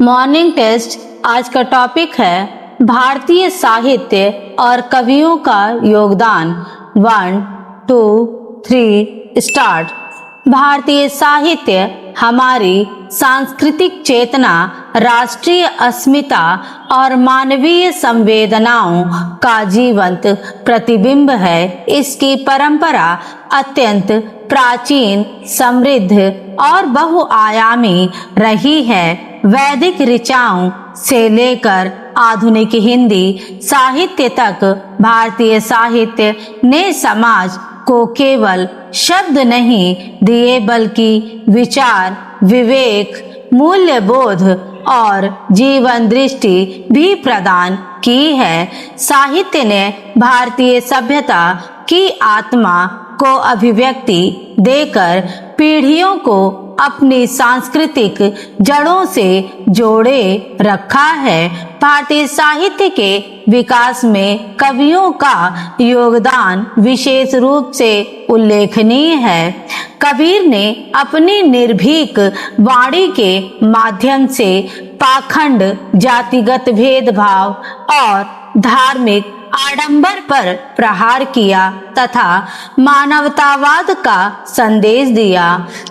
Morning test आज का topic है भारतीय साहित्य और कवियों का योगदान। 1, 2, 3 स्टार्ट। भारतीय साहित्य हमारी सांस्कृतिक चेतना, राष्ट्रीय अस्मिता और मानवीय संवेदनाओं का जीवंत प्रतिबिंब है। इसकी परंपरा अत्यंत प्राचीन, समृद्ध और बहुआयामी रही है। वैदिक ऋचाओं से लेकर आधुनिक हिंदी साहित्य तक भारतीय साहित्य ने समाज को केवल शब्द नहीं दिए बल्कि विचार, विवेक, मूल्यबोध और जीवन दृष्टि भी प्रदान की है। साहित्य ने भारतीय सभ्यता की आत्मा को अभिव्यक्ति देकर पीढ़ियों को अपनी सांस्कृतिक जड़ों से जोड़े रखा है। भारतीय साहित्य के विकास में कवियों का योगदान विशेष रूप से उल्लेखनीय है। कबीर ने अपनी निर्भीक वाणी के माध्यम से पाखंड, जातिगत भेदभाव और धार्मिक आडंबर पर प्रहार किया तथा मानवतावाद का संदेश दिया।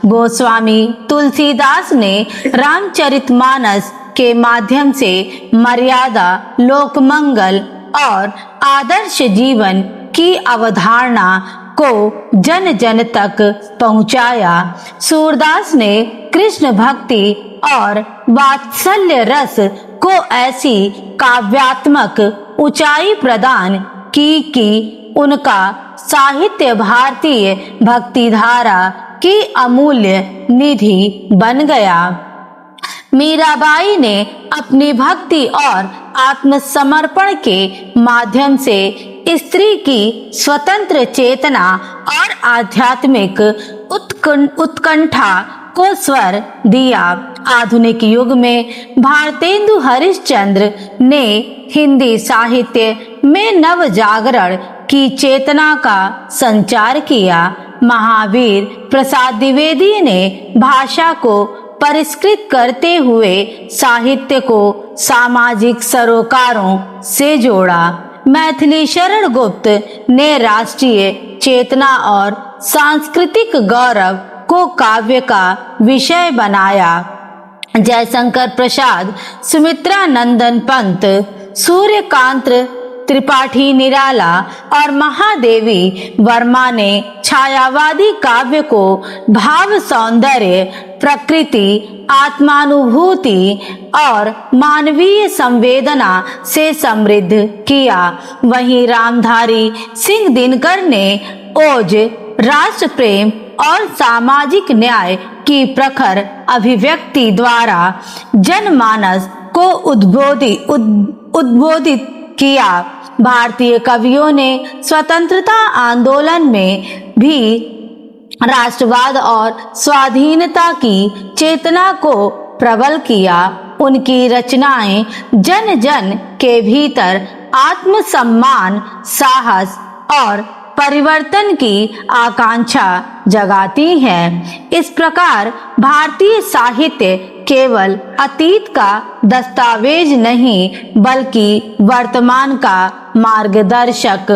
गोस्वामी तुलसीदास ने रामचरितमानस के माध्यम से मर्यादा, लोकमंगल और आदर्श जीवन की अवधारणा को जन जन तक पहुंचाया। सूरदास ने कृष्ण भक्ति और वात्सल्य रस को ऐसी काव्यात्मक ऊंचाई प्रदान की कि उनका साहित्य भारतीय भक्तिधारा की अमूल्य निधि बन गया। मीराबाई ने अपनी भक्ति और आत्मसमर्पण के माध्यम से स्त्री की स्वतंत्र चेतना और आध्यात्मिक उत्कंठा को स्वर दिया। आधुनिक युग में भारतेंदु हरिश्चंद्र ने हिंदी साहित्य में नव जागरण की चेतना का संचार किया। महावीर प्रसाद द्विवेदी ने भाषा को परिष्कृत करते हुए साहित्य को सामाजिक सरोकारों से जोड़ा। मैथिली शरण गुप्त ने राष्ट्रीय चेतना और सांस्कृतिक गौरव को काव्य का विषय बनाया। जयशंकर प्रसाद, सुमित्रा नंदन पंत, सूर्यकांत त्रिपाठी निराला और महादेवी वर्मा ने छायावादी काव्य को भाव, सौंदर्य, प्रकृति, आत्मानुभूति और मानवीय संवेदना से समृद्ध किया। वहीं रामधारी सिंह दिनकर ने ओज, राष्ट्र प्रेम और सामाजिक न्याय की प्रखर अभिव्यक्ति द्वारा जनमानस को उद्बोधित किया। भारतीय कवियों ने स्वतंत्रता आंदोलन में भी राष्ट्रवाद और स्वाधीनता की चेतना को प्रबल किया। उनकी रचनाएं जन जन के भीतर आत्मसम्मान, साहस और परिवर्तन की आकांक्षा जगाती हैं। इस प्रकार भारतीय साहित्य केवल अतीत का दस्तावेज नहीं बल्कि वर्तमान का मार्गदर्शक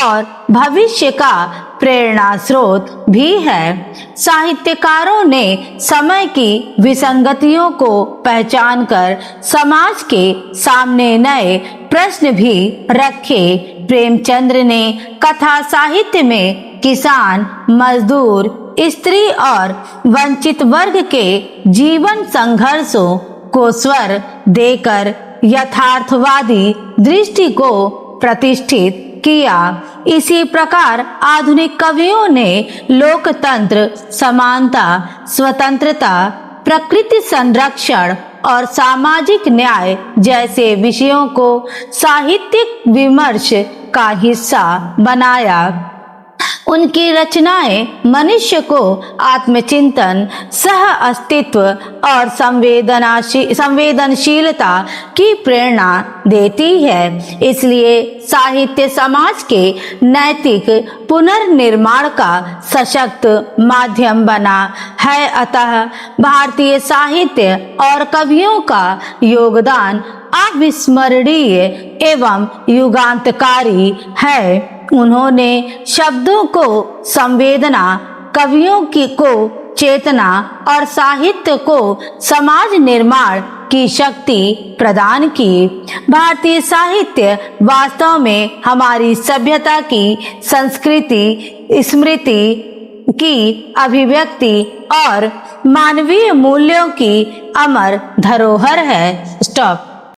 और भविष्य का प्रेरणा स्रोत भी है। साहित्यकारों ने समय की विसंगतियों को पहचानकर समाज के सामने नए प्रश्न भी रखे। प्रेमचंद्र ने कथा साहित्य में किसान, मजदूर, स्त्री और वंचित वर्ग के जीवन संघर्षों को स्वर देकर यथार्थवादी दृष्टि को प्रतिष्ठित किया। इसी प्रकार आधुनिक कवियों ने लोकतंत्र, समानता, स्वतंत्रता, प्रकृति संरक्षण और सामाजिक न्याय जैसे विषयों को साहित्यिक विमर्श का हिस्सा बनाया। उनकी रचनाएं मनुष्य को आत्मचिंतन, सह अस्तित्व और संवेदनशीलता की प्रेरणा देती है। इसलिए साहित्य समाज के नैतिक पुनर्निर्माण का सशक्त माध्यम बना है। अतः भारतीय साहित्य और कवियों का योगदान अविस्मरणीय एवं युगांतकारी है। उन्होंने शब्दों को संवेदना, कवियों को चेतना और साहित्य को समाज निर्माण की शक्ति प्रदान की। भारतीय साहित्य वास्तव में हमारी सभ्यता की संस्कृति, स्मृति की अभिव्यक्ति और मानवीय मूल्यों की अमर धरोहर है। स्टॉप।